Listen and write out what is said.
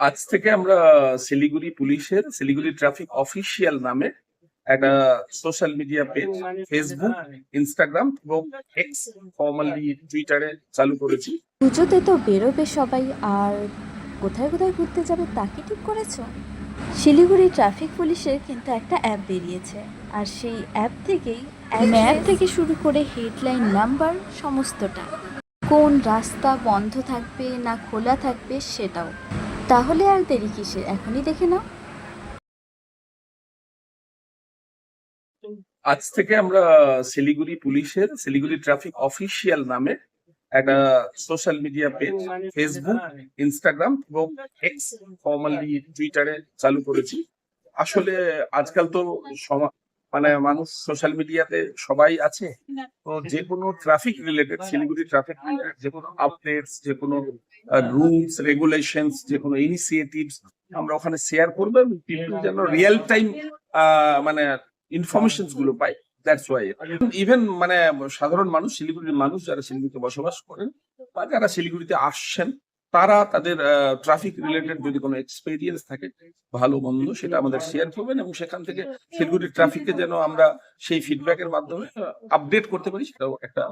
আজ থেকে আমরা শিলিগুড়ি পুলিশের শিলিগুড়ি ট্রাফিক অফিসিয়াল নামে একটা social media page Facebook, Instagram এবং এক্স ফর্মালি টুইটারে চালু করেছি। পুজোতে তো বেরোবে সবাই, আর কোথায় কোথায় ঘুরতে যাবে তা কি ঠিক করেছো? শিলিগুড়ি ট্রাফিক পুলিশের কিন্তু একটা অ্যাপ বেরিয়েছে, আর সেই অ্যাপ থেকেই ম্যাপ থেকে শুরু করে হেডলাইন, নাম্বার, সমস্তটা, কোন রাস্তা বন্ধ থাকবে না খোলা থাকবে সেটাও। তাহলে আর দেরি কিসের, এখনই দেখে নাও। আজ থেকে আমরা শিলিগুড়ি পুলিশের শিলিগুড়ি ট্রাফিক অফিসিয়াল নামে একটা social media page Facebook, Instagram এবং এক্স ফর্মালি টুইটারে চালু করেছি। আসলে আজকাল তো মানুষ সোশ্যাল মিডিয়াতে সবাই আছে। তো যে কোনো ট্রাফিক রিলেটেড শিলিগুড়ি ট্রাফিক যে কোনো আপডেটস, যে কোনো রুলস রেগুলেশনস, যে কোনো ইনিশিয়েটিভস আমরা ওখানে শেয়ার করবো এবং পিপল যেন রিয়েল টাইম মানে ইনফরমেশন গুলো পাই। দ্যাটস ওয়াই ইভেন সাধারণ মানুষ, শিলিগুড়ির মানুষ যারা শিলিগুড়িতে বসবাস করেন বা যারা শিলিগুড়িতে আসছেন, তারা তাদের ট্রাফিক রিলেটেড যদি কোনো এক্সপেরিয়েন্স থাকে ভালো মন্দ, সেটা আমাদের শেয়ার করবেন এবং সেখান থেকে শিলিগুড়ি ট্রাফিককে যেন আমরা সেই ফিডব্যাকের মাধ্যমে আপডেট করতে পারি, সেটাও একটা